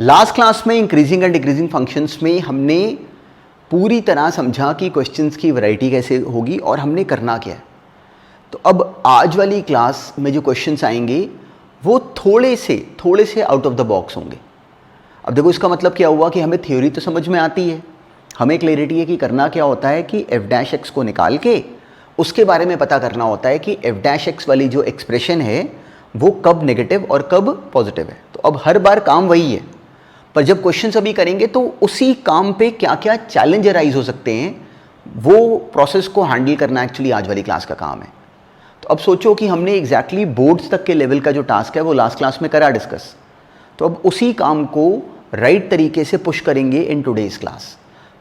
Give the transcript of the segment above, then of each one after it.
Last class में increasing and decreasing functions में हमने पूरी तरह समझा कि क्वेश्चंस की वैरायटी कैसे होगी और हमने करना क्या है। तो अब आज वाली क्लास में जो क्वेश्चंस आएंगे वो थोड़े से आउट ऑफ द बॉक्स होंगे। अब देखो इसका मतलब क्या हुआ कि हमें थ्योरी तो समझ में आती है, हमें क्लैरिटी है कि करना क्या होता है कि f' को निकाल के उसके बारे में पता करना होता है कि f' वाली जो एक्सप्रेशन है वो कब नेगेटिव और कब पॉजिटिव है। तो अब हर बार काम वही है, पर जब क्वेश्चन अभी करेंगे तो उसी काम पे क्या क्या चैलेंज अराइज हो सकते हैं वो प्रोसेस को हैंडल करना एक्चुअली आज वाली क्लास का काम है। तो अब सोचो कि हमने एग्जैक्टली बोर्ड्स तक के लेवल का जो टास्क है वो लास्ट क्लास में करा डिस्कस, तो अब उसी काम को राइट तरीके से पुश करेंगे इन टुडेज क्लास।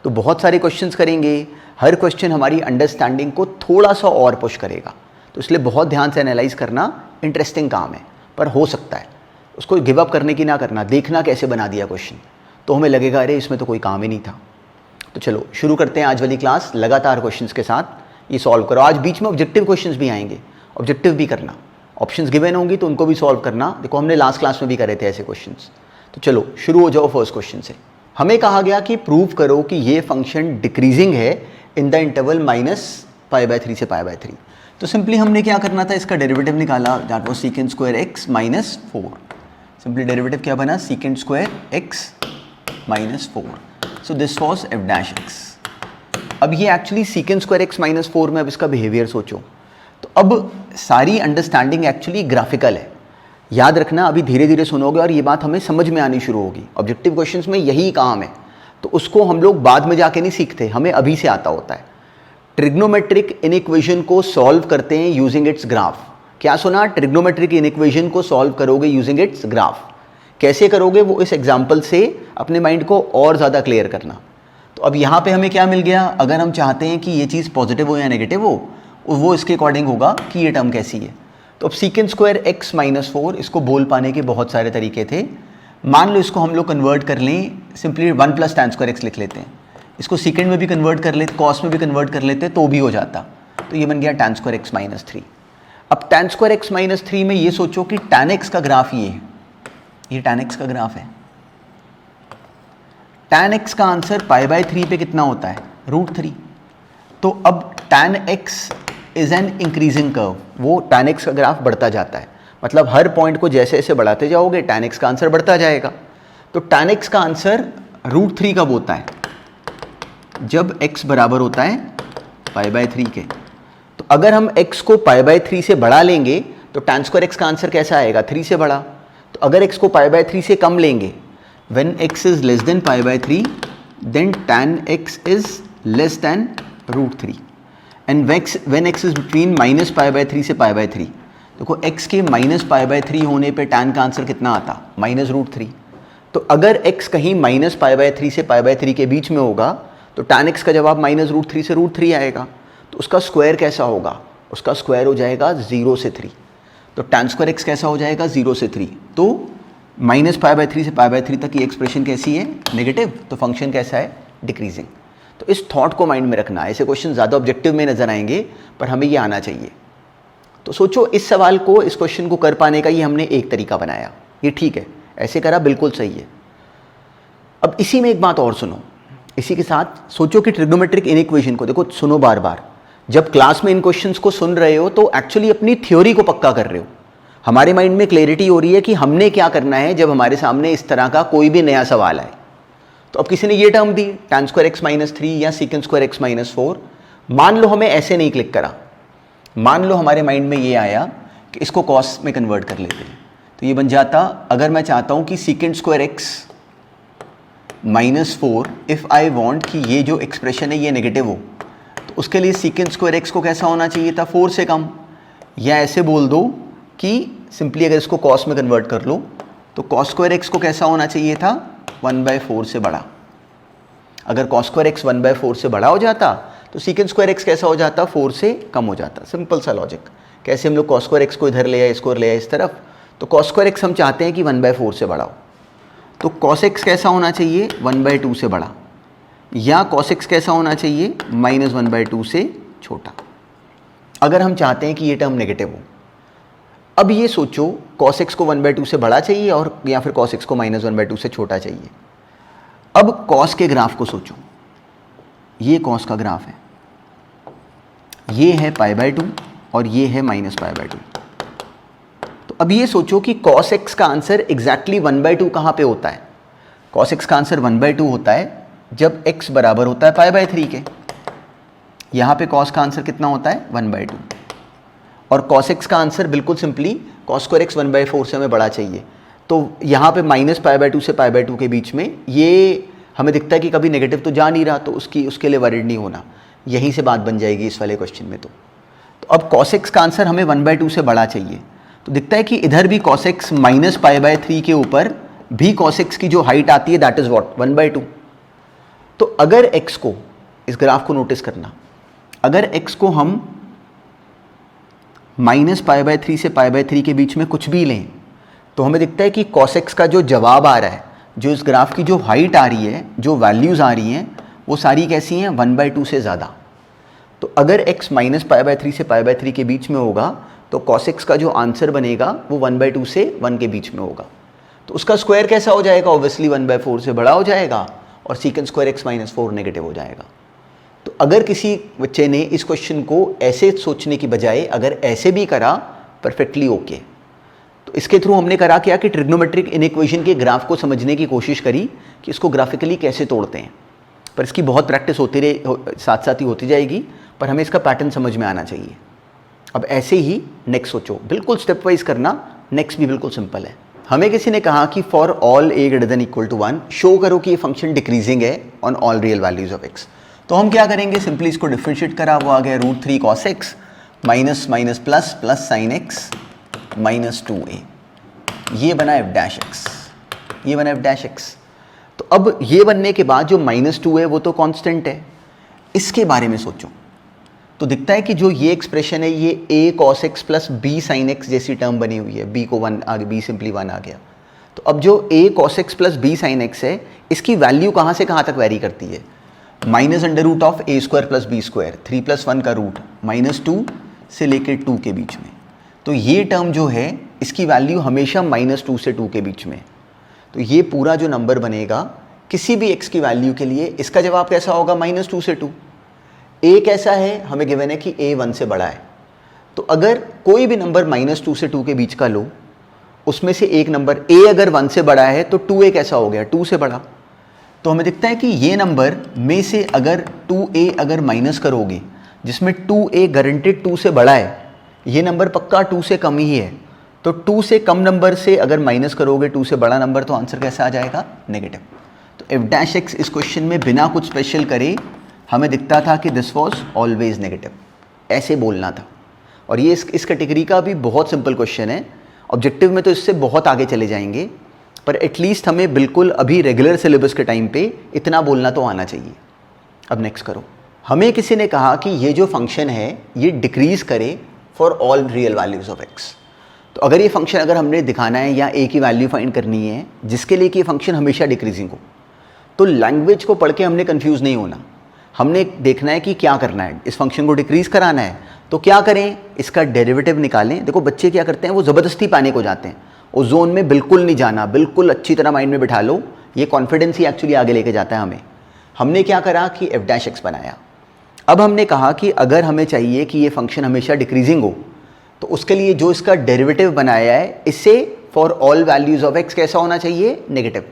तो बहुत सारे क्वेश्चंस करेंगे, हर क्वेश्चन हमारी अंडरस्टैंडिंग को थोड़ा सा और पुश करेगा, तो इसलिए बहुत ध्यान से एनालाइज करना इंटरेस्टिंग काम है। पर हो सकता है उसको गिव अप करने की ना करना, देखना कैसे बना दिया क्वेश्चन, तो हमें लगेगा अरे इसमें तो कोई काम ही नहीं था। तो चलो शुरू करते हैं आज वाली क्लास लगातार क्वेश्चंस के साथ। ये सॉल्व करो, आज बीच में ऑब्जेक्टिव क्वेश्चंस भी आएंगे, ऑब्जेक्टिव भी करना, ऑप्शंस गिवन होंगी तो उनको भी सॉल्व करना। देखो हमने लास्ट क्लास में भी करे थे ऐसे क्वेश्चंस। तो चलो शुरू हो जाओ फर्स्ट क्वेश्चन से। हमें कहा गया कि प्रूव करो कि ये फंक्शन डिक्रीजिंग है इन द इंटरवल -π/3 से π/3। तो सिंपली हमने क्या करना था, इसका डेरिवेटिव निकाला, that was secant square x - 4। Simply derivative क्या बना, secant square x - 4। So this was f'(x). अब ये एक्चुअली सीकेंट स्क्वायर x - 4 में अब इसका बिहेवियर सोचो, तो अब सारी अंडरस्टैंडिंग एक्चुअली ग्राफिकल है। याद रखना, अभी धीरे धीरे सुनोगे और ये बात हमें समझ में आनी शुरू होगी। ऑब्जेक्टिव क्वेश्चंस में यही काम है, तो उसको हम लोग बाद में जाके नहीं सीखते, हमें अभी से आता होता है। ट्रिग्नोमेट्रिक इनइक्वेशन को सॉल्व करते हैं यूजिंग इट्स ग्राफ। क्या सुना, ट्रिग्नोमेट्रिक इनइक्वेशन को सॉल्व करोगे यूजिंग इट्स ग्राफ। कैसे करोगे वो इस एग्जाम्पल से अपने माइंड को और ज़्यादा क्लियर करना। तो अब यहाँ पे हमें क्या मिल गया, अगर हम चाहते हैं कि ये चीज़ पॉजिटिव हो या नेगेटिव हो, वो इसके अकॉर्डिंग होगा कि ये टर्म कैसी है। तो अब सीकेंट स्क्वायर x - 4, इसको बोल पाने के बहुत सारे तरीके थे। मान लो इसको हम लोग कन्वर्ट कर लें, सिंपली 1 + tan स्क्वायर x लिख लेते हैं। इसको सीकेंट में भी कन्वर्ट कर लेते, कॉस में भी कन्वर्ट कर लेते तो भी हो जाता। तो ये बन गया tan स्क्वायर x - 3। अब tan स्क्वायर x - 3 में ये सोचो कि tan x का ग्राफ ये tan x का ग्राफ है। tan x का आंसर π/3 पे कितना होता है, √3। तो अब tan x is an increasing curve, वो tan x का ग्राफ बढ़ता जाता है, मतलब हर पॉइंट को जैसे जैसे बढ़ाते जाओगे tan x का आंसर बढ़ता जाएगा। तो tan x का आंसर √3 कब होता है, जब x बराबर होता है π/3 के। तो अगर हम x को π/3 से बढ़ा लेंगे तो tan स्क्वायर x का आंसर कैसा आएगा, 3 से बढ़ा। तो अगर x को π/3 से कम लेंगे, when x is less than π/3 then tan x is less than √3 and when x is between -π/3 से π/3। देखो x के -π/3 होने पे tan का आंसर कितना आता, -√3। तो अगर x कहीं -π/3 से π/3 के बीच में होगा तो tan x का जवाब -√3 से √3 आएगा। तो उसका स्क्वायर कैसा होगा, उसका स्क्वायर हो जाएगा 0 से 3। तो tan स्क्वायर x कैसा हो जाएगा, 0 से 3। तो -π/3 से π/3 तक की एक्सप्रेशन कैसी है, नेगेटिव। तो फंक्शन कैसा है, डिक्रीजिंग। तो इस थॉट को माइंड में रखना। ऐसे क्वेश्चन ज़्यादा ऑब्जेक्टिव में नजर आएंगे, पर हमें ये आना चाहिए। तो सोचो इस सवाल को, इस क्वेश्चन को कर पाने का ये हमने एक तरीका बनाया, ये ठीक है, ऐसे करा बिल्कुल सही है। अब इसी में एक बात और सुनो, इसी के साथ सोचो कि ट्रिग्नोमेट्रिक इनइक्वेशन को देखो, सुनो बार बार। जब क्लास में इन क्वेश्चंस को सुन रहे हो तो एक्चुअली अपनी थ्योरी को पक्का कर रहे हो। हमारे माइंड में क्लैरिटी हो रही है कि हमने क्या करना है जब हमारे सामने इस तरह का कोई भी नया सवाल आए। तो अब किसी ने ये टर्म दी tan स्क्वायर x - 3 या सीकेंट स्क्वायर x - 4, मान लो हमें ऐसे नहीं क्लिक करा, मान लो हमारे माइंड में ये आया कि इसको कॉस में कन्वर्ट कर लेते हैं। तो ये बन जाता, अगर मैं चाहता हूँ कि secant square x - 4 if I want कि ये जो एक्सप्रेशन है ये नेगेटिव हो, तो उसके लिए सीकेंट स्क्वायर x को कैसा होना चाहिए था, 4 से कम। या ऐसे बोल दो कि सिंपली अगर इसको कॉस में कन्वर्ट कर लो तो कॉस स्क्वायर x को कैसा होना चाहिए था, 1/4 से बड़ा। अगर कॉस स्क्वायर x 1/4 से बड़ा हो जाता तो सीकेंट स्क्वायर x कैसा हो जाता, 4 से कम हो जाता। सिंपल सा लॉजिक। कैसे हम लोग कॉस स्क्वायर x को इधर ले आए, इसको ले आए इस तरफ, तो कॉस स्क्वायर x हम चाहते हैं कि 1/4 से बड़ा हो, तो कॉस x कैसा होना चाहिए, 1/2 से बड़ा। या कॉस x कैसा होना चाहिए, -1/2 से छोटा, अगर हम चाहते हैं कि ये टर्म नेगेटिव हो। अब ये सोचो cos x को 1/2 से बड़ा चाहिए और या फिर cos x को -1/2 से छोटा चाहिए। अब cos के ग्राफ को सोचो, ये cos का ग्राफ है, ये है π/2 और ये है -π/2। तो अब ये सोचो कि cos x का आंसर एग्जैक्टली 1/2 कहाँ पे होता है? cos x का आंसर 1/2 होता है जब x बराबर होता है π/3 के। यहाँ पे cos का आंसर कितना होता है? 1/2। और cos x का आंसर बिल्कुल सिंपली cos² x 1/4 से हमें बड़ा चाहिए। तो यहाँ पे -π/2 से π/2 के बीच में ये हमें दिखता है कि कभी नेगेटिव तो जा नहीं रहा, तो उसके लिए वरीड नहीं होना, यहीं से बात बन जाएगी इस वाले क्वेश्चन में। तो अब cos x का आंसर हमें 1/2 से बड़ा चाहिए, तो दिखता है कि इधर भी cos x -π/3 के ऊपर भी cos x की जो हाइट आती है दैट इज व्हाट? 1/2। तो अगर x को, इस ग्राफ को नोटिस करना, अगर x को हम -π/3 से π/3 के बीच में कुछ भी लें तो हमें दिखता है कि cos x का जो जवाब आ रहा है, जो इस ग्राफ की जो हाइट आ रही है, जो वैल्यूज़ आ रही हैं, वो सारी कैसी हैं? 1/2 से ज़्यादा। तो अगर x -π/3 से π/3 के बीच में होगा तो cos x का जो आंसर बनेगा वो 1/2 से 1 के बीच में होगा। तो उसका स्क्वायर कैसा हो जाएगा? ऑब्वियसली 1/4 से बड़ा हो जाएगा और sec² x - 4 नेगेटिव हो जाएगा। तो अगर किसी बच्चे ने इस क्वेश्चन को ऐसे सोचने की बजाय अगर ऐसे भी करा, परफेक्टली ओके। तो इसके थ्रू हमने करा क्या कि ट्रिग्नोमेट्रिक इनइक्वेशन के ग्राफ को समझने की कोशिश करी कि इसको ग्राफिकली कैसे तोड़ते हैं। पर इसकी बहुत प्रैक्टिस होती रहे, साथ साथ ही होती जाएगी, पर हमें इसका पैटर्न समझ में आना चाहिए। अब ऐसे ही नेक्स्ट सोचो, बिल्कुल स्टेप वाइज करना। नेक्स्ट भी बिल्कुल सिंपल है। हमें किसी ने कहा कि फॉर ऑल a > 1 शो करो कि ये फंक्शन डिक्रीजिंग है on all real values of x। तो हम क्या करेंगे? सिंपली इसको डिफरेंशिएट करा, वो आ गया √3 cos x minus minus plus plus sign x -2a। ये बना f', ये बना f'। तो अब ये बनने के बाद जो -2 है वो तो कांस्टेंट है। इसके बारे में सोचो तो दिखता है कि जो ये एक्सप्रेशन है ये a cos x plus b sin x जैसी टर्म बनी हुई है। b को 1 आगे, b सिंपली 1 आ गया। तो अब जो a cos x plus b sin x है, इसकी वैल्यू कहाँ से कहाँ तक वेरी करती है? -√a² प्लस b², 3 + 1 का रूट, -2 से लेकर 2 के बीच में। तो ये टर्म जो है इसकी वैल्यू हमेशा -2 से 2 के बीच में। तो ये पूरा जो नंबर बनेगा किसी भी x की वैल्यू के लिए, इसका जवाब कैसा होगा? -2 से 2। a कैसा है? हमें गिवन है कि a 1 से बड़ा है। तो अगर कोई भी नंबर -2 से 2 के बीच का लो, उसमें से एक नंबर a अगर 1 से बड़ा है तो 2a कैसा हो गया? 2 से बड़ा। तो हमें दिखता है कि ये नंबर में से अगर 2a अगर माइनस करोगे, जिसमें 2a गारंटेड 2 से बड़ा है, ये नंबर पक्का 2 से कम ही है। तो 2 से कम नंबर से अगर माइनस करोगे 2 से बड़ा नंबर, तो आंसर कैसा आ जाएगा? नेगेटिव। तो f' इस क्वेश्चन में बिना कुछ स्पेशल करे हमें दिखता था कि दिस वॉज ऑलवेज नेगेटिव, ऐसे बोलना था। और ये इस कैटेगरी का भी बहुत सिंपल क्वेश्चन है। ऑब्जेक्टिव में तो इससे बहुत आगे चले जाएंगे, पर एटलीस्ट हमें बिल्कुल अभी रेगुलर सिलेबस के टाइम पे इतना बोलना तो आना चाहिए। अब नेक्स्ट करो। हमें किसी ने कहा कि ये जो फंक्शन है ये डिक्रीज करे for all real values of x। तो अगर ये फंक्शन अगर हमने दिखाना है या a की वैल्यू फाइंड करनी है जिसके लिए कि ये फंक्शन हमेशा डिक्रीजिंग हो, तो लैंग्वेज को पढ़ के हमने कंफ्यूज नहीं होना। हमने देखना है कि क्या करना है, इस फंक्शन को डिक्रीज कराना है तो क्या करें? इसका डेरिवेटिव निकालें। देखो बच्चे क्या करते हैं, वो ज़बरदस्ती पैनिक हो जाते हैं। उस जोन में बिल्कुल नहीं जाना, बिल्कुल अच्छी तरह माइंड में बिठा लो। ये कॉन्फिडेंस ही एक्चुअली आगे लेके जाता है हमें। हमने क्या करा कि f' बनाया। अब हमने कहा कि अगर हमें चाहिए कि ये फंक्शन हमेशा डिक्रीजिंग हो, तो उसके लिए जो इसका डेरिवेटिव बनाया है, इससे for all values of x कैसा होना चाहिए? नेगेटिव।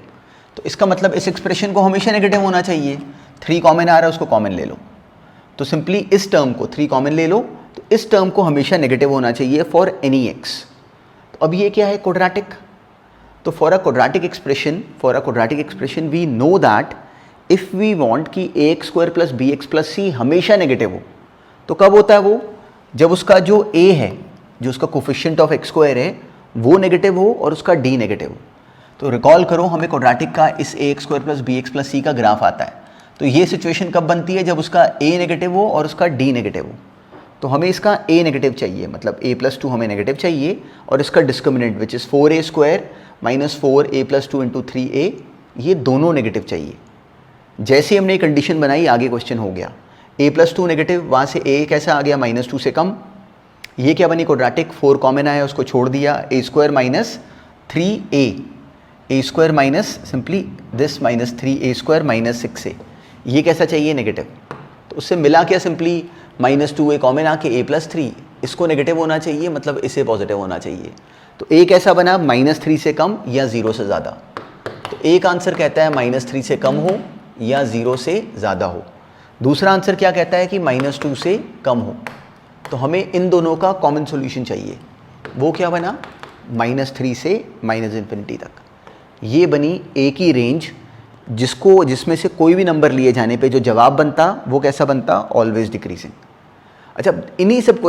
तो इसका मतलब इस एक्सप्रेशन को हमेशा नेगेटिव होना चाहिए। 3 कॉमन आ रहा है, उसको कॉमन ले लो। तो सिंपली इस टर्म को 3 कॉमन ले लो, तो इस टर्म को हमेशा नेगेटिव होना चाहिए फॉर एनी x। तो अब ये क्या है? क्वाड्रेटिक। तो for a quadratic expression we know that if we want कि ax² plus bx plus c हमेशा नेगेटिव हो, तो कब होता है वो? जब उसका जो a है, जो उसका कोफिशिएंट ऑफ x² है, वो नेगेटिव हो और उसका d नेगेटिव हो। तो रिकॉल करो, हमें क्वाड्रेटिक का इस ax² plus bx plus c का ग्राफ आता है। तो ये सिचुएशन कब बनती है? जब उसका a नेगेटिव हो और उसका d नेगेटिव हो। तो हमें इसका a नेगेटिव चाहिए, मतलब a + 2 हमें नेगेटिव चाहिए, और इसका discriminant which is 4a² - 4a + 2 × 3a, ये दोनों नेगेटिव चाहिए। जैसे हमने ये कंडीशन बनाई, आगे क्वेश्चन हो गया। a + 2 नेगेटिव, वहाँ से a कैसा आ गया? -2 से कम। ये क्या बनी क्वाड्रेटिक, 4 कॉमन आया उसको छोड़ दिया, A square minus 3a, A square minus simply this minus 3a square minus 6a, ये कैसा चाहिए नेगेटिव। तो उससे मिला क्या सिंपली -2a कॉमन आके a प्लस 3, इसको नेगेटिव होना चाहिए मतलब इसे पॉजिटिव होना चाहिए। तो a कैसा बना -3 से कम या 0 से ज़्यादा। तो एक आंसर कहता है -3 से कम हो या 0 से ज़्यादा हो, दूसरा आंसर क्या कहता है कि -2 से कम हो। तो हमें इन दोनों का कॉमन सॉल्यूशन चाहिए, वो क्या बना -3 से -∞ तक। ये बनी ए की रेंज जिसमें से कोई भी नंबर लिए जाने पे जो जवाब बनता वो कैसा बनता, ऑलवेज डिक्रीजिंग। अच्छा, इन्हीं सब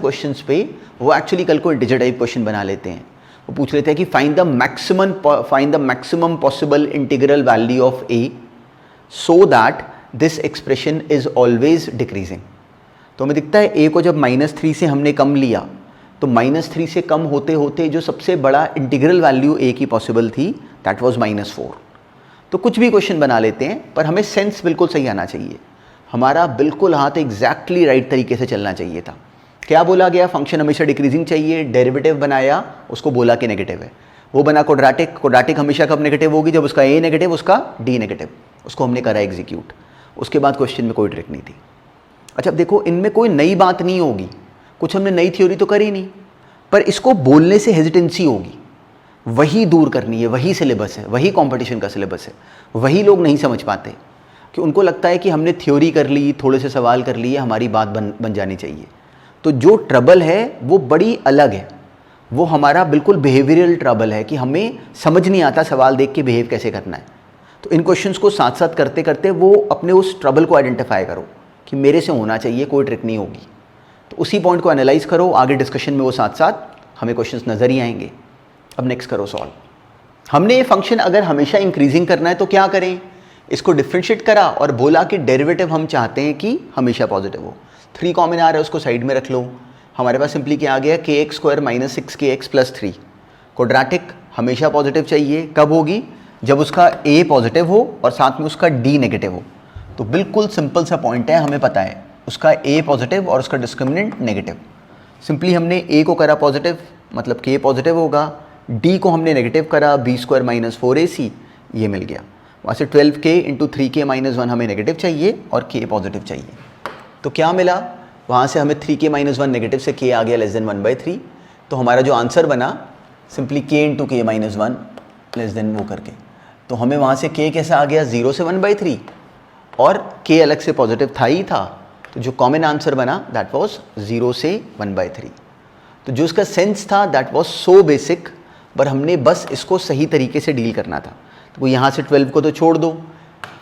क्वेश्चंस पे वो एक्चुअली कल को इंटीजर टाइप क्वेश्चन बना लेते हैं। वो पूछ लेते हैं कि find the maximum possible integral value of A so that this expression is always decreasing. तो हमें दिखता है ए को जब -3 से हमने कम लिया तो -3 से कम होते होते जो सबसे बड़ा इंटीग्रल वैल्यू ए की पॉसिबल थी दैट वाज -4। तो कुछ भी क्वेश्चन बना लेते हैं पर हमें सेंस बिल्कुल सही आना चाहिए, हमारा बिल्कुल हाथ एग्जैक्टली राइट तरीके से चलना चाहिए था। क्या बोला गया, फंक्शन हमेशा डिक्रीजिंग चाहिए, डेरिवेटिव बनाया उसको बोला कि नेगेटिव है, वो बना क्वाड्रेटिक हमेशा कब नेगेटिव होगी, जब उसका ए नेगेटिव उसका डी नेगेटिव, उसको हमने करा एग्जीक्यूट। उसके बाद क्वेश्चन में कोई ट्रिक नहीं थी। अच्छा अब देखो, इनमें कोई नई बात नहीं होगी, कुछ हमने नई थ्योरी तो करी नहीं, पर इसको बोलने से हेजिटेंसी होगी, वही दूर करनी है, वही सिलेबस है, वही कंपटीशन का सिलेबस है। वही लोग नहीं समझ पाते कि उनको लगता है कि हमने थ्योरी कर ली, थोड़े से सवाल कर लिए, हमारी बात बन जानी चाहिए। तो जो ट्रबल है वो बड़ी अलग है, वो हमारा बिल्कुल बिहेवियरल ट्रबल है कि हमें समझ नहीं आता सवाल देख के बिहेव कैसे करना है। तो इन क्वेश्चंस को साथ साथ करते करते वो अपने उस ट्रबल को आइडेंटिफाई करो कि मेरे से होना चाहिए, कोई ट्रिक नहीं होगी। तो उसी पॉइंट को एनालाइज करो, आगे डिस्कशन में वो साथ साथ हमें क्वेश्चंस नज़र ही आएंगे। अब नेक्स्ट करो सॉल्व। हमने ये फंक्शन अगर हमेशा इंक्रीजिंग करना है तो क्या करें, इसको डिफ्रेंशिएट करा और बोला कि डेरिवेटिव हम चाहते हैं कि हमेशा पॉजिटिव हो। 3 कॉमन आ रहा है उसको साइड में रख लो, हमारे पास सिंपली क्या आ गया, kx square minus 6kx plus 3। Quadratic हमेशा पॉजिटिव चाहिए, कब होगी, जब उसका a पॉजिटिव हो और साथ में उसका d नेगेटिव हो। तो बिल्कुल सिंपल सा पॉइंट है, हमें पता है उसका a पॉजिटिव और उसका डिस्क्रिमिनेंट नेगेटिव। सिंपली हमने a को करा पॉजिटिव मतलब k पॉजिटिव होगा, d को हमने नेगेटिव करा b स्क्वायर माइनस 4ac, ये मिल गया। वहाँ से 12k इंटू 3k माइनस 1 हमें नेगेटिव चाहिए और k पॉजिटिव चाहिए। तो क्या मिला, वहाँ से हमें 3k माइनस 1 नेगेटिव से k आ गया लेस देन 1/3। तो हमारा जो आंसर बना simply k into k minus 1 less than वो करके, तो हमें वहाँ से k कैसा आ गया 0 से 1/3 और k अलग से पॉजिटिव था ही था। तो जो कॉमन आंसर बना दैट वाज 0 से 1/3। तो जो इसका सेंस था दैट वाज सो बेसिक, पर हमने बस इसको सही तरीके से डील करना था। तो यहाँ से 12 को तो छोड़ दो,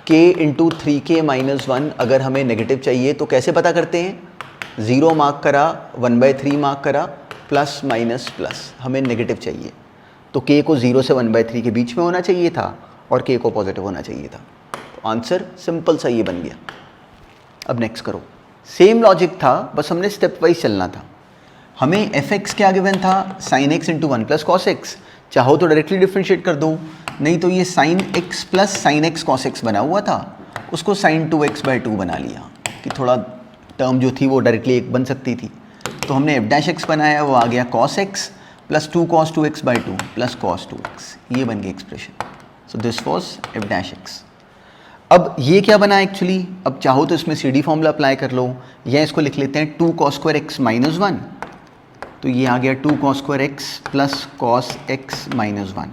k इंटू 3k माइनस 1 अगर हमें नेगेटिव चाहिए तो कैसे पता करते हैं, 0 मार्क करा, 1/3 मार्क करा, प्लस माइनस प्लस, हमें नेगेटिव चाहिए। तो k को 0 से 1/3 के बीच में होना चाहिए था और k को पॉजिटिव होना चाहिए था। तो आंसर सिंपल सा ये बन गया। अब नेक्स्ट करो, सेम लॉजिक था, बस हमने स्टेप वाइज चलना था। हमें fx क्या गिवन था, sin x into 1 plus cos x, चाहो तो डायरेक्टली डिफ्रेंशिएट कर दो, नहीं तो ये sin x plus sin x cos x बना हुआ था, उसको sin 2x/2 बना लिया कि थोड़ा टर्म जो थी वो डायरेक्टली एक बन सकती थी। तो हमने f' बनाया, वो आ गया cos x plus 2 cos 2x/2 plus cos 2x, ये बन गई expression. So this was f'। अब ये क्या बना एक्चुअली, अब चाहो तो इसमें CD फॉर्मूला अप्लाई कर लो या इसको लिख लेते हैं 2 cos स्क्वायर x माइनस 1। तो ये आ गया 2 cos square x plus cos x minus 1।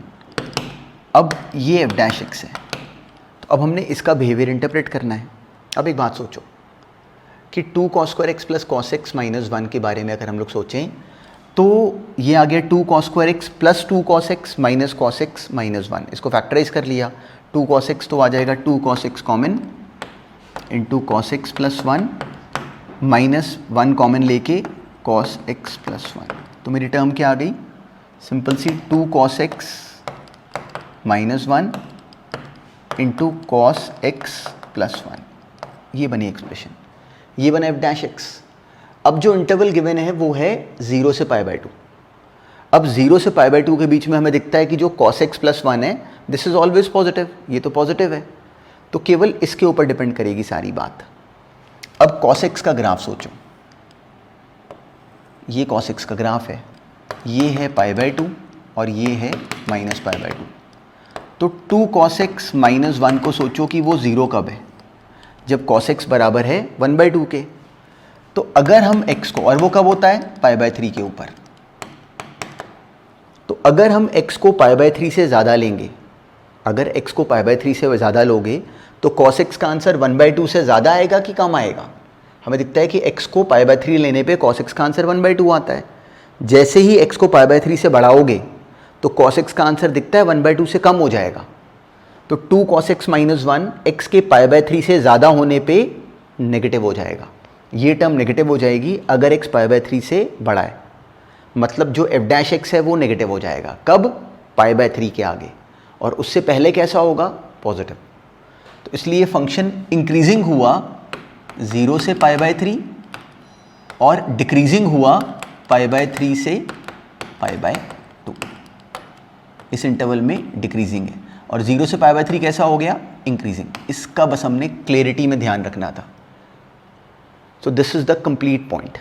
अब ये f' है, तो अब हमने इसका बिहेवियर इंटरप्रेट करना है। अब एक बात सोचो कि 2 cos square x plus cos x minus 1 के बारे में अगर हम लोग सोचें तो ये आ गया 2 cos square x plus 2 cos x minus cos x minus 1, इसको फैक्टराइज कर लिया। 2 cos x तो आ जाएगा 2 cos x common into cos x plus 1 minus 1 common लेके cos x प्लस 1। तो मेरी टर्म क्या आ गई, सिंपल सी 2 cos x minus 1 into cos x plus 1, ये बनी एक्सप्रेशन, ये बना f'। अब जो इंटरवल गिवन है वो है 0 से π/2। अब 0 से π/2 के बीच में हमें दिखता है कि जो cos x प्लस 1 है दिस इज ऑलवेज पॉजिटिव, ये तो पॉजिटिव है, तो केवल इसके ऊपर डिपेंड करेगी सारी बात। अब cos x का ग्राफ सोचो, ये cos x का ग्राफ है, ये है π/2 और ये है -π/2। तो 2 cos x - 1 को सोचो कि वो 0 कब है, जब cos x बराबर है 1/2 के। तो अगर हम x को, और वो कब होता है π/3 के ऊपर, तो अगर हम x को π/3 से ज़्यादा लेंगे, अगर x को π/3 से ज़्यादा लोगे तो cos x का आंसर 1/2 से ज़्यादा आएगा कि कम आएगा? हमें दिखता है कि x को π/3 लेने पे cos x का आंसर 1/2 आता है। जैसे ही x को π/3 से बढ़ाओगे तो cos x का आंसर दिखता है 1/2 से कम हो जाएगा। तो 2 cos x - 1 x के π/3 से ज़्यादा होने पे नेगेटिव हो जाएगा। ये टर्म नेगेटिव हो जाएगी अगर x π/3 से बड़ा है, मतलब जो f' है वो नेगेटिव हो जाएगा। कब? π/3 के आगे, और उससे पहले कैसा होगा? पॉजिटिव। तो इसलिए फंक्शन इंक्रीजिंग हुआ 0 से π/3 और डिक्रीजिंग हुआ π/3 से π/2। इस इंटरवल में डिक्रीजिंग है, और 0 से π/3 कैसा हो गया? इंक्रीजिंग। इसका बस हमने क्लैरिटी में ध्यान रखना था। So this is the complete point.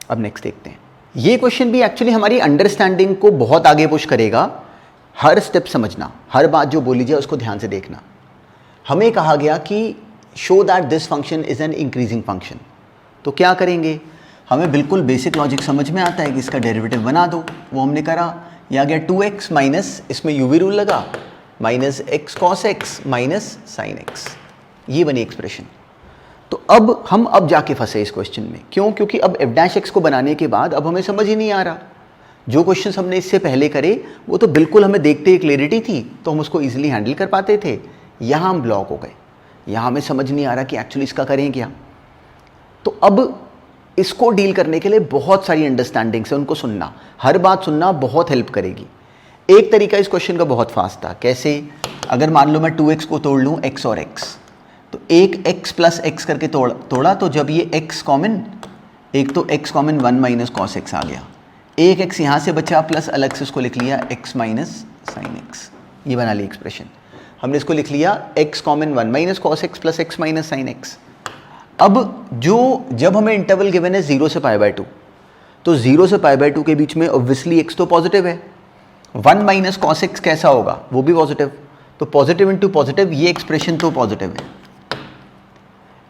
अब नेक्स्ट देखते हैं। ये क्वेश्चन भी एक्चुअली हमारी अंडरस्टैंडिंग को बहुत आगे पुश करेगा। हर स्टेप समझना, हर बात जो बोली जाए उसको ध्यान से देखना। हमें कहा गया कि show that this function is an increasing function. तो क्या करेंगे? हमें बिल्कुल बेसिक लॉजिक समझ में आता है कि इसका डेरिवेटिव बना दो, वो हमने करा। ये आ गया 2x माइनस, इसमें यूवी रूल लगा, minus x cos x minus sine x, ये बनी एक्सप्रेशन। तो अब हम जाके फंसे इस क्वेश्चन में। क्यों? क्योंकि अब f' को बनाने के बाद अब हमें समझ ही नहीं आ रहा। जो क्वेश्चन हमने इससे पहले करे वो तो बिल्कुल हमें देखते ही क्लैरिटी थी, तो हम उसको इजीली हैंडल कर पाते थे। यहाँ हम ब्लॉक हो गए, यहाँ हमें समझ नहीं आ रहा कि एक्चुअली इसका करें क्या। तो अब इसको डील करने के लिए बहुत सारी अंडरस्टैंडिंग्स है, उनको सुनना, हर बात सुनना बहुत हेल्प करेगी। एक तरीका इस क्वेश्चन का बहुत फास्ट था। कैसे? अगर मान लो मैं 2x को तोड़ लूँ x और x, तो एक x प्लस x करके तोड़ा, तो जब ये x कॉमन, एक तो x common 1 minus cos x आ गया, एक x यहाँ से बचा, प्लस अलग से उसको लिख लिया x माइनस साइन x, ये बना ली एक्सप्रेशन। हमने इसको लिख लिया x common 1 minus cos x plus x minus sine x। अब जब हमें इंटरवल गिवन है 0 से π/2, तो 0 से π/2 के बीच में ऑब्वियसली x तो पॉजिटिव है, 1 माइनस कॉस x कैसा होगा? वो भी पॉजिटिव। तो पॉजिटिव इंटू पॉजिटिव, ये एक्सप्रेशन तो पॉजिटिव है।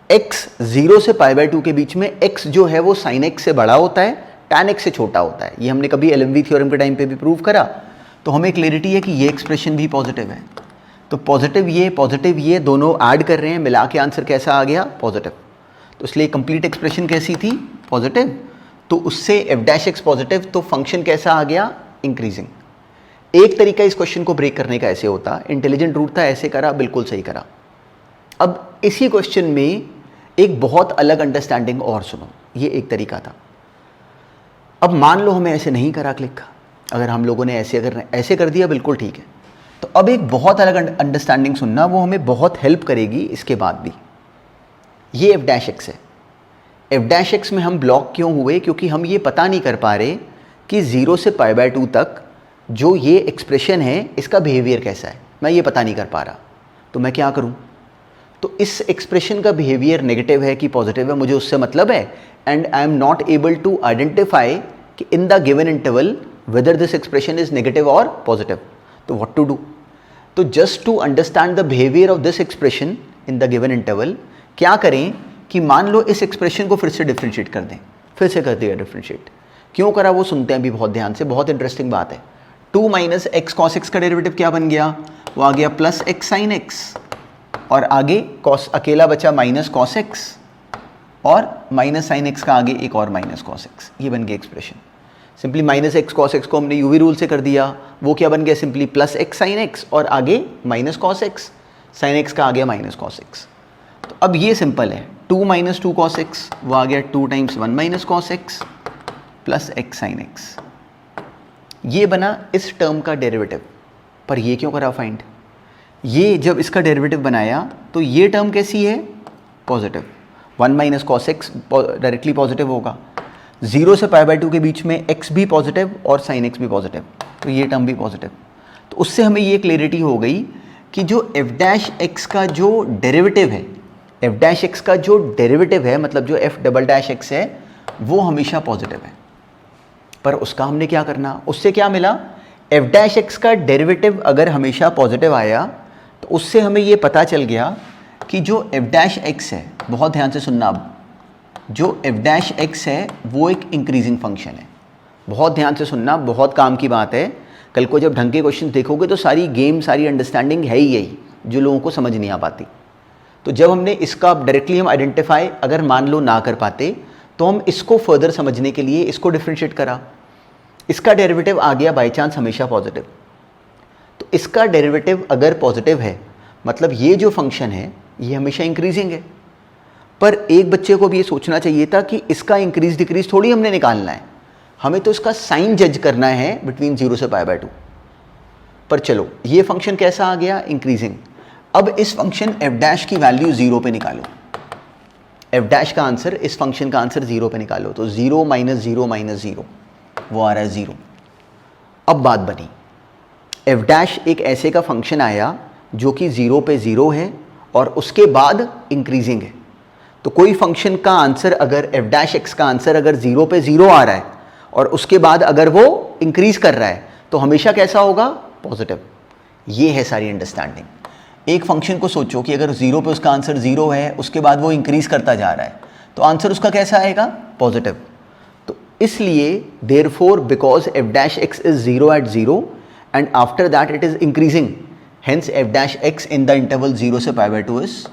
x 0 से π/2 के बीच में x जो है वो साइन x से बड़ा होता है, tan x से छोटा होता है। ये हमने कभी LMV थ्योरम के टाइम पे भी प्रूव करा। तो हमें क्लैरिटी है कि ये एक्सप्रेशन भी पॉजिटिव है। तो पॉजिटिव ये दोनों ऐड कर रहे हैं, मिला के आंसर कैसा आ गया? पॉजिटिव। तो इसलिए कंप्लीट एक्सप्रेशन कैसी थी? पॉजिटिव। तो उससे f' पॉजिटिव, तो फंक्शन कैसा आ गया? इंक्रीजिंग। एक तरीका इस क्वेश्चन को ब्रेक करने का ऐसे होता, इंटेलिजेंट रूट था, ऐसे करा, बिल्कुल सही करा। अब इसी क्वेश्चन में एक बहुत अलग अंडरस्टैंडिंग और सुनो, ये एक तरीका था। अब मान लो हमें ऐसे नहीं करा क्लिक, अगर हम लोगों ने ऐसे कर दिया, बिल्कुल ठीक है। तो अब एक बहुत अलग अंडरस्टैंडिंग सुनना, वो हमें बहुत हेल्प करेगी इसके बाद भी। ये f' है। f' में हम ब्लॉक क्यों हुए? क्योंकि हम ये पता नहीं कर पा रहे कि 0 से π/2 तक जो ये एक्सप्रेशन है इसका बिहेवियर कैसा है, मैं ये पता नहीं कर पा रहा। तो मैं क्या करूं? तो इस एक्सप्रेशन का बिहेवियर नेगेटिव है कि पॉजिटिव है, मुझे उससे मतलब है, and I am not able to identify कि in the given interval whether this expression is negative और पॉजिटिव। तो व्हाट टू डू? तो just to understand the behaviour of this expression in the given interval, क्या करें कि मान लो इस expression को फिर से डिफ्रेंशिएट कर दें। फिर से कर दिया डिफ्रेंशिएट। क्यों करा वो सुनते हैं अभी बहुत ध्यान से, बहुत इंटरेस्टिंग बात है। 2 माइनस एक्स कॉस एक्स का डेरिवेटिव क्या बन गया? वो आ गया प्लस एक्स साइन एक्स, और आगे कॉस अकेला बचा माइनस कॉस एक्स, और माइनस साइन एक्स का आगे एक और माइनस कॉस एक्स। ये बन गया expression. Simply minus x cos x को हमने यूवी रूल से कर दिया, वो क्या बन गया? Simply plus x sine x, और आगे minus cos x, sine x का आ गया माइनस कॉस एक्स। तो अब ये सिंपल है, 2 माइनस 2 कॉस एक्स, वो आ गया 2 times 1 minus cos x plus x sine x. ये बना इस टर्म का डेरिवेटिव। पर ये क्यों करा फाइंड? ये जब इसका डेरिवेटिव बनाया तो ये टर्म कैसी है? Positive. 1 minus cos x directly positive होगा, 0 से π/2 के बीच में x भी पॉजिटिव और साइन x भी पॉजिटिव, तो ये टर्म भी पॉजिटिव। तो उससे हमें ये क्लैरिटी हो गई कि जो f' का जो डेरिवेटिव है, f' का जो डेरिवेटिव है, मतलब जो f" है वो हमेशा पॉजिटिव है। पर उसका हमने क्या करना, उससे क्या मिला, एफ डैश एक्स का डेरिवेटिव अगर हमेशा पॉजिटिव आया तो उससे हमें ये पता चल गया कि जो एफ डैश एक्स है, बहुत ध्यान से सुनना, अब जो एफ डैश एक्स है वो एक इंक्रीजिंग फंक्शन है। बहुत ध्यान से सुनना, बहुत काम की बात है। कल को जब ढंग के क्वेश्चन देखोगे तो सारी गेम, सारी अंडरस्टैंडिंग है ही यही जो लोगों को समझ नहीं आ पाती। तो जब हमने इसका डायरेक्टली हम आइडेंटिफाई अगर मान लो ना कर पाते तो हम इसको फर्दर समझने के लिए इसको डिफ्रेंशिएट करा। इसका डेरिवेटिव आ गया बाई चांस हमेशा पॉजिटिव, तो इसका डेरिवेटिव अगर पॉजिटिव है मतलब ये जो फंक्शन है ये हमेशा इंक्रीजिंग है। पर एक बच्चे को भी ये सोचना चाहिए था कि इसका इंक्रीज डिक्रीज थोड़ी हमने निकालना है, हमें तो इसका साइन जज करना है बिटवीन 0 से π/2। पर चलो ये फंक्शन कैसा आ गया, इंक्रीजिंग। अब इस फंक्शन एफ डैश की वैल्यू 0 पे निकालो, एफ डैश का आंसर, इस फंक्शन का आंसर 0 पे निकालो, तो 0 - 0 - 0 वो आ रहा है 0। अब बात बनी, एफ डैश एक ऐसे का फंक्शन आया जो कि 0 पे 0 है और उसके बाद इंक्रीजिंग है। तो कोई फंक्शन का आंसर अगर एफ डैश एक्स का आंसर अगर 0 पे 0 आ रहा है और उसके बाद अगर वो इंक्रीज कर रहा है तो हमेशा कैसा होगा, पॉजिटिव। ये है सारी अंडरस्टैंडिंग। एक फंक्शन को सोचो कि अगर 0 पे उसका आंसर 0 है, उसके बाद वो इंक्रीज करता जा रहा है, तो आंसर उसका कैसा आएगा, पॉजिटिव। तो इसलिए therefore because F dash x is 0 at 0 and after that it is increasing, hence F dash x in the interval 0 से π/2 इज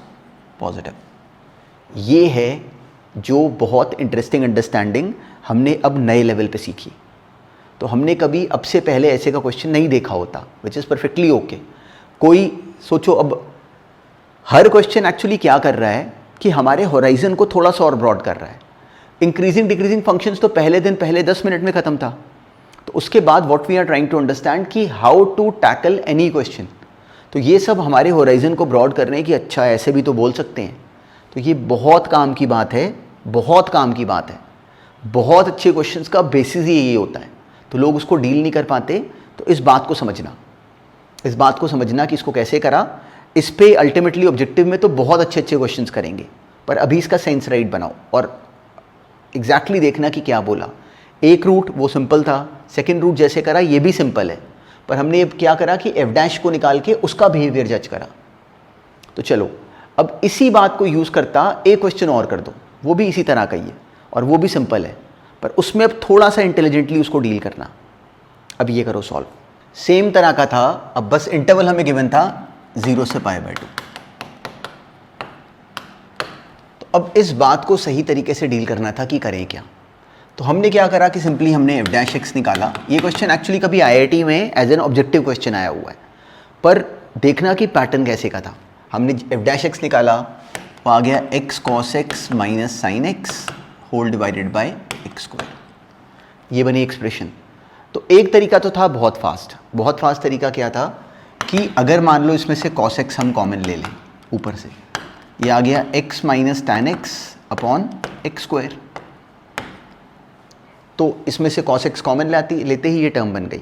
पॉजिटिव। ये है जो बहुत इंटरेस्टिंग अंडरस्टैंडिंग हमने अब नए लेवल पे सीखी। तो हमने कभी अब से पहले ऐसे का क्वेश्चन नहीं देखा होता, विच इज़ परफेक्टली ओके। कोई सोचो, अब हर क्वेश्चन एक्चुअली क्या कर रहा है कि हमारे होराइजन को थोड़ा सा और ब्रॉड कर रहा है। इंक्रीजिंग डिक्रीजिंग फंक्शंस तो पहले दिन पहले 10 मिनट में ख़त्म था। तो उसके बाद what we are trying to understand कि how to tackle any question. तो ये सब हमारे होराइजन को ब्रॉड करने की, अच्छा ऐसे भी तो बोल सकते हैं। तो ये बहुत काम की बात है, बहुत काम की बात है। बहुत अच्छे क्वेश्चंस का बेसिस ही यही होता है, तो लोग उसको डील नहीं कर पाते। तो इस बात को समझना, इस बात को समझना कि इसको कैसे करा। इस पे अल्टीमेटली ऑब्जेक्टिव में तो बहुत अच्छे अच्छे क्वेश्चंस करेंगे, पर अभी इसका सेंस राइट बनाओ और एग्जैक्टली देखना कि क्या बोला। एक रूट वो सिंपल था, सेकेंड रूट जैसे करा ये भी सिंपल है, पर हमने अब क्या करा कि एफ डैश को निकाल के उसका बिहेवियर जज करा। तो चलो अब इसी बात को यूज़ करता एक क्वेश्चन और कर दो, वो भी इसी तरह का ही है और वो भी सिंपल है, पर उसमें अब थोड़ा सा इंटेलिजेंटली उसको डील करना। अब ये करो सॉल्व, सेम तरह का था, अब बस इंटरवल हमें गिवन था 0 से π/2। तो अब इस बात को सही तरीके से डील करना था कि करें क्या। तो हमने क्या करा कि सिंपली हमने एफ डैश एक्स निकाला। ये क्वेश्चन एक्चुअली कभी IIT में एज एन ऑब्जेक्टिव क्वेश्चन आया हुआ है, पर देखना कि पैटर्न कैसे का था। हमने एफ डैश एक्स निकाला, वो आ गया x cos x minus sine x whole divided by x square. ये बनी एक्सप्रेशन। तो एक तरीका तो था बहुत फास्ट तरीका क्या था कि अगर मान लो इसमें से cos x हम कॉमन ले लें ऊपर से, ये आ गया x minus tan x upon x square. तो इसमें से cos x कॉमन लेते ही ये टर्म बन गई।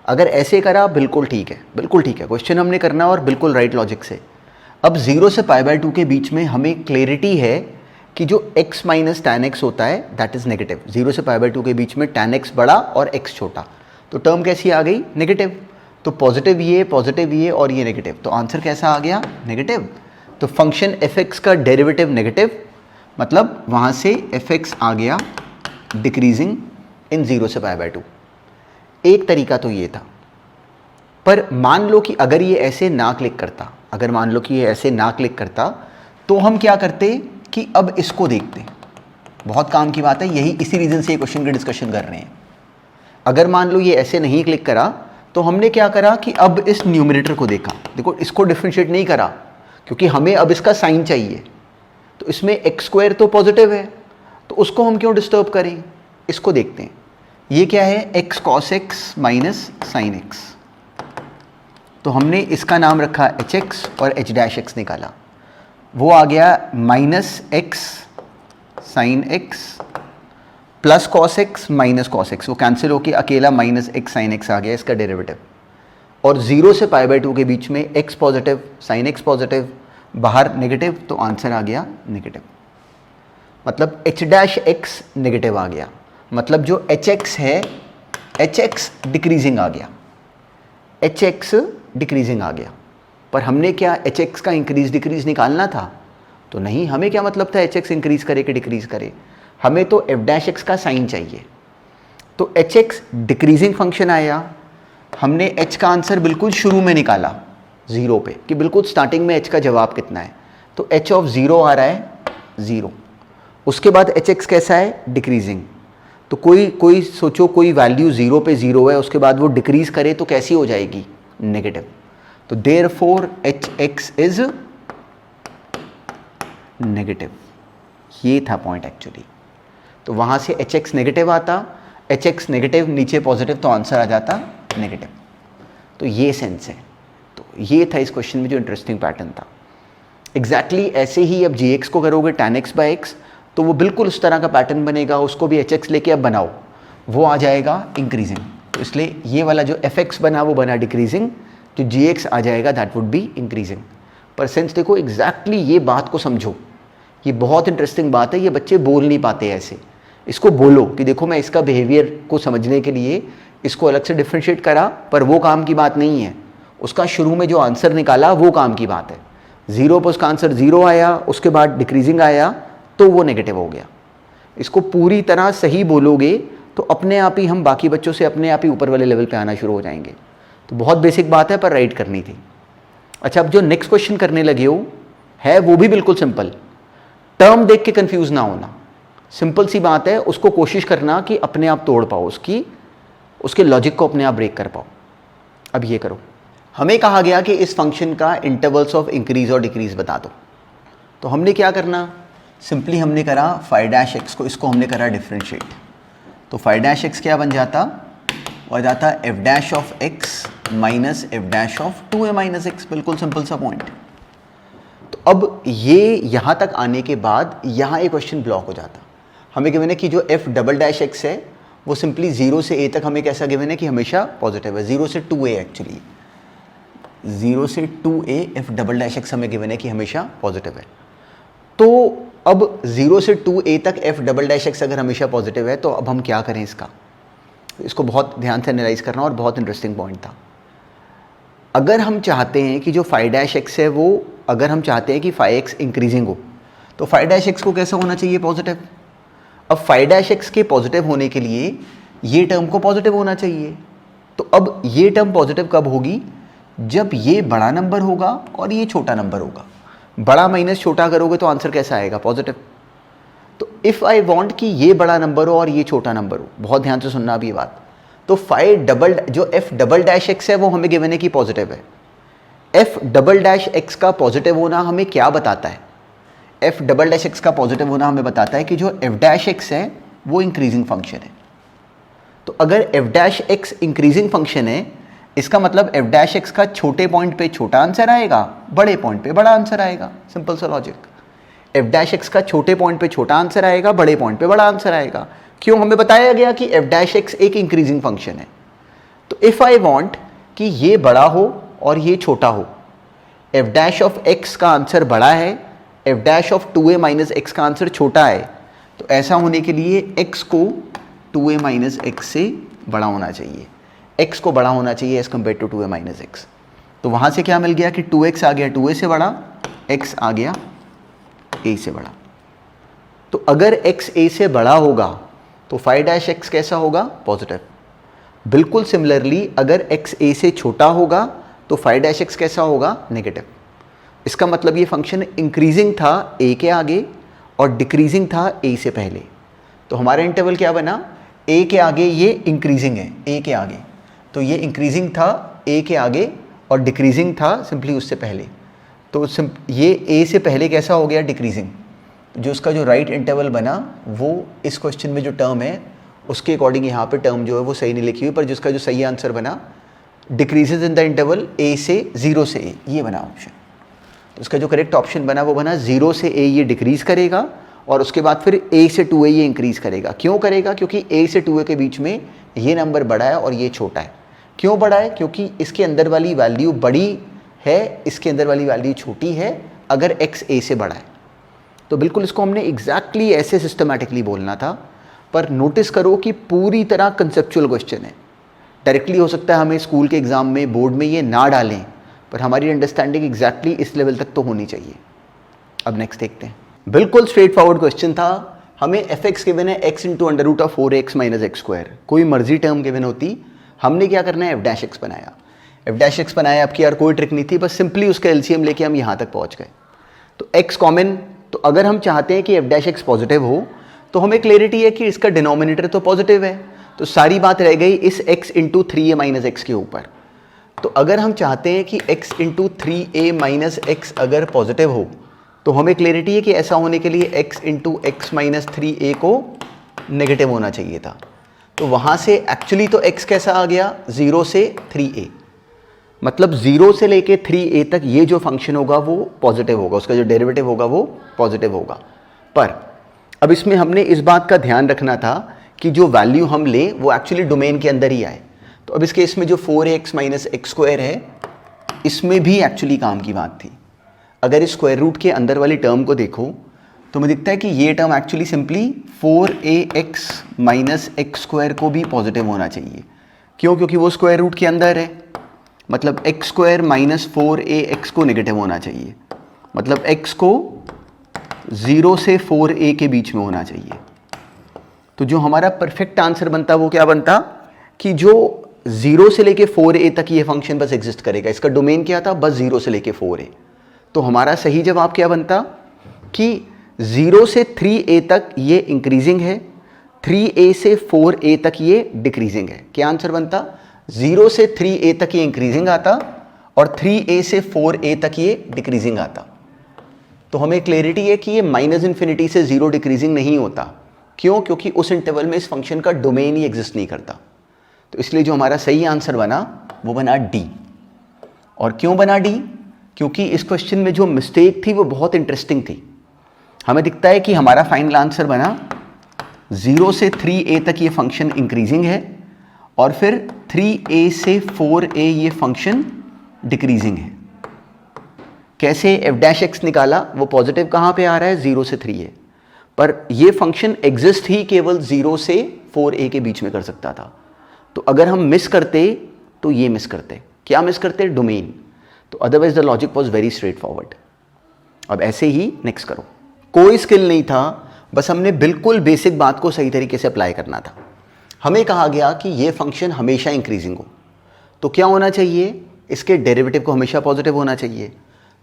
अगर ऐसे करा बिल्कुल ठीक है, बिल्कुल ठीक है, क्वेश्चन हमने करना और बिल्कुल राइट लॉजिक से। अब 0 से π/2 के बीच में हमें क्लैरिटी है कि जो x माइनस टैन एक्स होता है दैट इज़ नेगेटिव। 0 से π/2 के बीच में टैन एक्स बड़ा और x छोटा, तो टर्म कैसी आ गई, नेगेटिव। तो पॉजिटिव ये और ये नेगेटिव, तो आंसर कैसा आ गया, नेगेटिव। तो फंक्शन f(x) का डेरिवेटिव नेगेटिव, मतलब वहाँ से f(x) आ गया डिक्रीजिंग इन 0 से π/2। एक तरीका तो ये था, पर मान लो कि अगर ये ऐसे ना क्लिक करता, तो हम क्या करते कि अब इसको देखते। बहुत काम की बात है, यही इसी रीज़न से ये क्वेश्चन की डिस्कशन कर रहे हैं। अगर मान लो ये ऐसे नहीं क्लिक करा, तो हमने क्या करा कि अब इस न्यूमरेटर को देखा। देखो इसको डिफ्रेंशिएट नहीं करा क्योंकि हमें अब इसका साइन चाहिए। तो इसमें एक्स स्क्वायर तो पॉजिटिव है, तो उसको हम क्यों डिस्टर्ब करें। इसको देखते हैं, ये क्या है, x cos x minus sine x. तो हमने इसका नाम रखा hx और h डैश x निकाला, वो आ गया minus x sine x plus cos x minus cos x, वो कैंसिल होके अकेला माइनस एक्स साइन एक्स आ गया इसका डेरिवेटिव। और 0 से π/2 के बीच में x positive sine x positive, बाहर नेगेटिव, तो आंसर आ गया नेगेटिव। मतलब h डैश x नेगेटिव आ गया, मतलब जो hx है एच एक्स डिक्रीजिंग आ गया, एच एक्स डिक्रीजिंग आ गया, पर हमने क्या एच एक्स का इंक्रीज डिक्रीज निकालना था? तो नहीं, हमें क्या मतलब था एच एक्स इंक्रीज करे कि डिक्रीज करे, हमें तो एफ डैश एक्स का साइन चाहिए। तो एच एक्स डिक्रीजिंग फंक्शन आया, हमने एच का आंसर बिल्कुल शुरू में निकाला 0 पे कि बिल्कुल स्टार्टिंग में एच का जवाब कितना है, तो एच ऑफ 0 आ रहा है 0। उसके बाद एच एक्स कैसा है? डिक्रीजिंग। तो कोई सोचो कोई वैल्यू 0 पे 0 है, उसके बाद वो डिक्रीज करे तो कैसी हो जाएगी? नेगेटिव। तो therefore H x is negative. ये था पॉइंट एक्चुअली। तो वहाँ से एच एक्स नेगेटिव आता, एच एक्स नेगेटिव नीचे पॉजिटिव, तो आंसर आ जाता नेगेटिव। तो ये सेंस है। तो ये था इस क्वेश्चन में जो इंटरेस्टिंग पैटर्न था। एग्जैक्टली ऐसे ही अब जी एक्स को करोगे tan x बाई एक्स, तो वो बिल्कुल उस तरह का पैटर्न बनेगा, उसको भी एच एक्स लेके अब बनाओ, वो आ जाएगा इंक्रीजिंग। तो इसलिए ये वाला जो एफ एक्स बना वो बना डिक्रीजिंग, जो जी एक्स आ जाएगा दैट वुड बी इंक्रीजिंग। पर सेंस देखो एग्जैक्टली ये बात को समझो, ये बहुत इंटरेस्टिंग बात है, ये बच्चे बोल नहीं पाते ऐसे। इसको बोलो कि देखो मैं इसका बिहेवियर को समझने के लिए इसको अलग से डिफ्रेंशिएट करा, पर वो काम की बात नहीं है। उसका शुरू में जो आंसर निकाला वो काम की बात है। 0 पर उसका आंसर 0 आया, उसके बाद डिक्रीजिंग आया तो वो नेगेटिव हो गया। इसको पूरी तरह सही बोलोगे तो अपने आप ही हम बाकी बच्चों से अपने आप ही ऊपर वाले लेवल पे आना शुरू हो जाएंगे। तो बहुत बेसिक बात है पर राइट करनी थी। अच्छा, अब जो नेक्स्ट क्वेश्चन करने लगे हो है वो भी बिल्कुल सिंपल। टर्म देख के कंफ्यूज ना होना, सिंपल सी बात है, उसको कोशिश करना कि अपने आप तोड़ पाओ, उसके लॉजिक को अपने आप ब्रेक कर पाओ। अब ये करो, हमें कहा गया कि इस फंक्शन का इंटरवल्स ऑफ इंक्रीज और डिक्रीज बता दो। तो हमने क्या करना, सिंपली हमने करा फाई डैश एक्स को, इसको हमने करा डिफ्रेंशिएट। तो फाई डैश एक्स क्या बन जाता, वह जाता F dash of x minus F dash of 2a minus x. बिल्कुल सिंपल सा पॉइंट। तो अब ये यहाँ तक आने के बाद यहाँ एक क्वेश्चन ब्लॉक हो जाता। हमें गिवन है कि जो एफ डबल डैश एक्स है वो सिंपली 0 से a तक हमें कैसा गिवन है कि हमेशा पॉजिटिव है। 0 से 2a एक्चुअली 0 से 2a F double dash x हमें गिवन है कि हमेशा पॉजिटिव है। तो अब 0 से 2a तक एफ डबल डैश एक्स अगर हमेशा पॉजिटिव है तो अब हम क्या करें इसका, इसको बहुत ध्यान से एनालाइज करना। और बहुत इंटरेस्टिंग पॉइंट था। अगर हम चाहते हैं कि जो फाई डैश एक्स है वो, अगर हम चाहते हैं कि फाई एक्स इंक्रीजिंग हो तो फाई डैश एक्स को कैसा होना चाहिए, पॉजिटिव। अब फाई डैश एक्स के पॉजिटिव होने के लिए ये टर्म को पॉजिटिव होना चाहिए। तो अब ये टर्म पॉजिटिव कब होगी, जब ये बड़ा नंबर होगा और ये छोटा नंबर होगा। बड़ा माइनस छोटा करोगे तो आंसर कैसा आएगा, पॉजिटिव। तो इफ़ आई वांट कि ये बड़ा नंबर हो और ये छोटा नंबर हो, बहुत ध्यान से सुनना अब ये बात। तो फाई डबल जो एफ डबल डैश एक्स है वो हमें गिवन है कि पॉजिटिव है। एफ डबल डैश एक्स का पॉजिटिव होना हमें क्या बताता है, एफ डबल डैश एक्स का पॉजिटिव होना हमें बताता है कि जो एफ डैश एक्स है वो इंक्रीजिंग फंक्शन है। तो अगर F dash x increasing function है, इसका मतलब एफ डैश एक्स का छोटे पॉइंट पे छोटा आंसर आएगा, बड़े पॉइंट पे बड़ा आंसर आएगा। सिंपल सा लॉजिक। एफ डैश एक्स का छोटे पॉइंट पे छोटा आंसर आएगा, बड़े पॉइंट पे बड़ा आंसर आएगा। क्यों, हमें बताया गया कि एफ डैश एक्स एक इंक्रीजिंग फंक्शन है। तो इफ़ आई वांट कि ये बड़ा हो और ये छोटा हो, एफ डैश ऑफ एक्स का आंसर बड़ा है, f dash of 2a minus x का आंसर छोटा है, तो ऐसा होने के लिए x को 2a माइनस एक्स से बड़ा होना चाहिए। x को बड़ा होना चाहिए as compare to 2a minus x. तो वहाँ से क्या मिल गया कि 2x आ गया 2a से बड़ा, x आ गया a से बड़ा। तो अगर x a से बड़ा होगा तो फाई डैश एक्स कैसा होगा, पॉजिटिव। बिल्कुल सिमिलरली अगर x a से छोटा होगा तो फाई डैश एक्स कैसा होगा, नेगेटिव। इसका मतलब ये फंक्शन इंक्रीजिंग था a के आगे और डिक्रीजिंग था a से पहले। तो हमारा इंटरवल क्या बना, a के आगे ये इंक्रीजिंग है, a के आगे, तो ये इंक्रीजिंग था a के आगे और डिक्रीजिंग था सिंपली उससे पहले। तो ये a से पहले कैसा हो गया, डिक्रीजिंग। जो उसका जो राइट इंटरवल बना वो इस क्वेश्चन में जो टर्म है उसके अकॉर्डिंग यहाँ पे टर्म जो है वो सही नहीं लिखी हुई, पर जिसका जो सही आंसर बना decreases in the interval a से 0 से a, ये बना ऑप्शन। तो उसका जो करेक्ट ऑप्शन बना वो बना 0 से a ये डिक्रीज़ करेगा और उसके बाद फिर a से 2a ये इंक्रीज़ करेगा। क्यों करेगा, क्योंकि a से 2a के बीच में ये नंबर बड़ा है और ये छोटा है। क्यों बड़ा है, क्योंकि इसके अंदर वाली वैल्यू बड़ी है, इसके अंदर वाली वैल्यू छोटी है अगर x a से बड़ा है। तो बिल्कुल इसको हमने एग्जैक्टली ऐसे सिस्टमैटिकली बोलना था, पर नोटिस करो कि पूरी तरह कंसेप्चुअल क्वेश्चन है। डायरेक्टली हो सकता है हमें स्कूल के एग्ज़ाम में, बोर्ड में ये ना डालें, पर हमारी अंडरस्टैंडिंग एग्जैक्टली इस लेवल तक तो होनी चाहिए। अब नेक्स्ट देखते हैं। बिल्कुल स्ट्रेट फॉरवर्ड क्वेश्चन था। हमें एफ एक्स गिवन है x into under root of 4x minus x square, कोई मर्जी टर्म गिवन होती, हमने क्या करना है, एफ डैश एक्स बनाया। एफ डैश एक्स बनाया, आपकी यार कोई ट्रिक नहीं थी, बस सिंपली उसका एलसीएम लेके हम यहाँ तक पहुँच गए। तो एक्स कॉमन, तो अगर हम चाहते हैं कि एफ डैश एक्स पॉजिटिव हो तो हमें क्लियरिटी है कि इसका डिनोमिनेटर तो पॉजिटिव है, तो सारी बात रह गई इस x into 3a minus x के ऊपर। तो अगर हम चाहते हैं कि x into 3a minus x अगर पॉजिटिव हो तो हमें क्लियरिटी है कि ऐसा होने के लिए x into x minus 3a को नेगेटिव होना चाहिए था। तो वहाँ से एक्चुअली तो x कैसा आ गया, 0 से 3a, मतलब 0 से लेके 3a तक ये जो फंक्शन होगा वो पॉजिटिव होगा, उसका जो डेरिवेटिव होगा वो पॉजिटिव होगा। पर अब इसमें हमने इस बात का ध्यान रखना था कि जो वैल्यू हम लें वो एक्चुअली डोमेन के अंदर ही आए। तो अब इस केस में जो 4x माइनस एक्स स्क्वायर है, इसमें भी एक्चुअली काम की बात थी। अगर इस स्क्वायर रूट के अंदर वाली टर्म को देखो तो हमें दिखता है कि ये term actually simply 4ax minus x square को भी पॉजिटिव होना चाहिए। क्यों? क्योंकि वो स्क्वायर रूट के अंदर है, मतलब एक्स स्क्वायर माइनस 4ax को नेगेटिव होना चाहिए, मतलब x को 0 से 4a के बीच में होना चाहिए। तो जो हमारा परफेक्ट आंसर बनता वो क्या बनता कि जो 0 से लेके 4a तक ये फंक्शन बस एग्जिस्ट करेगा, इसका डोमेन क्या था, बस 0 से लेके 4a। तो हमारा सही जवाब क्या बनता कि 0 से 3a तक ये इंक्रीजिंग है, 3a से 4a तक ये डिक्रीजिंग है। क्या आंसर बनता, 0 से 3a तक ये इंक्रीजिंग आता और 3a से 4a तक ये डिक्रीजिंग आता। तो हमें क्लैरिटी है कि ये माइनस इन्फिनिटी से 0 डिक्रीजिंग नहीं होता। क्यों? क्योंकि उस इंटरवल में इस फंक्शन का डोमेन ही एग्जिस्ट नहीं करता। तो इसलिए जो हमारा सही आंसर बना वो बना डी। और क्यों बना डी? क्योंकि इस क्वेश्चन में जो मिस्टेक थी वो बहुत इंटरेस्टिंग थी। हमें दिखता है कि हमारा फाइनल आंसर बना 0 से 3a तक ये फंक्शन इंक्रीजिंग है और फिर 3a से 4a ये फंक्शन डिक्रीजिंग है। कैसे एफ डैश एक्स निकाला, वो पॉजिटिव कहाँ पे आ रहा है, 0 से 3a, पर ये फंक्शन एग्जिस्ट ही केवल 0 से 4a के बीच में कर सकता था। तो अगर हम मिस करते तो ये मिस करते, क्या मिस करते, डोमेन। तो otherwise the logic was very straight forward. अब ऐसे ही नेक्स्ट करो। कोई स्किल नहीं था, बस हमने बिल्कुल बेसिक बात को सही तरीके से अप्लाई करना था। हमें कहा गया कि ये फंक्शन हमेशा इंक्रीजिंग हो, तो क्या होना चाहिए, इसके डेरिवेटिव को हमेशा पॉजिटिव होना चाहिए।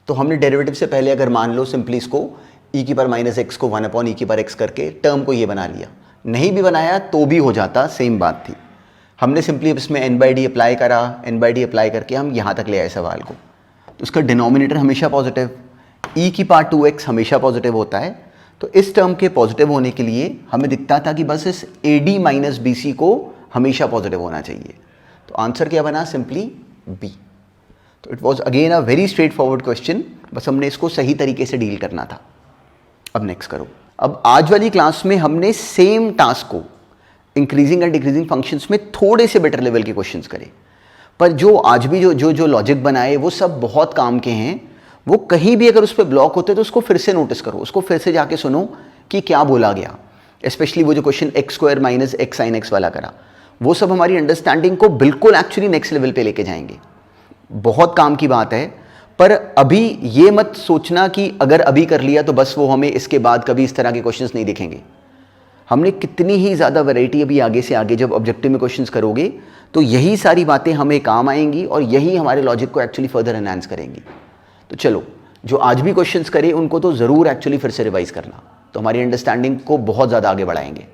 तो हमने डेरिवेटिव से पहले अगर मान लो सिंपली इसको e की पावर माइनस एक्स को 1 अपॉन ई की पावर एक्स करके टर्म को ये बना लिया, नहीं भी बनाया तो भी हो जाता, सेम बात थी। हमने सिंपली इसमें n/d अप्लाई करा, n/d अप्लाई करके हम यहाँ तक ले आए सवाल को। तो उसका डिनोमिनेटर हमेशा पॉजिटिव, e की पावर 2x हमेशा पॉजिटिव होता है। तो इस टर्म के पॉजिटिव होने के लिए हमें दिखता था कि बस इस ad माइनस bc को हमेशा पॉजिटिव होना चाहिए। तो आंसर क्या बना, सिंपली b। तो it was again a very straight forward question, बस हमने इसको सही तरीके से डील करना था। अब नेक्स्ट करो। अब आज वाली क्लास में हमने सेम टास्क को इंक्रीजिंग एंड डिक्रीजिंग फंक्शंस में थोड़े से बेटर लेवल के क्वेश्चंस करे, पर जो आज भी जो लॉजिक बनाए वो सब बहुत काम के हैं। वो कहीं भी अगर उस पर ब्लॉक होते तो उसको फिर से नोटिस करो, उसको फिर से जाके सुनो कि क्या बोला गया। स्पेशली वो जो question x square minus x sine x वाला करा, वो सब हमारी अंडरस्टैंडिंग को बिल्कुल एक्चुअली नेक्स्ट लेवल पे लेके जाएंगे। बहुत काम की बात है, पर अभी ये मत सोचना कि अगर अभी कर लिया तो बस वो हमें इसके बाद कभी इस तरह के क्वेश्चंस नहीं दिखेंगे। हमने कितनी ही ज़्यादा वैरायटी अभी आगे से आगे जब ऑब्जेक्टिव में क्वेश्चंस करोगे तो यही सारी बातें हमें काम आएंगी और यही हमारे लॉजिक को एक्चुअली फर्दर एनहांस करेंगी। तो चलो, जो आज भी क्वेश्चंस करे उनको तो ज़रूर एक्चुअली फिर से रिवाइज करना, तो हमारी अंडरस्टैंडिंग को बहुत ज़्यादा आगे बढ़ाएंगे।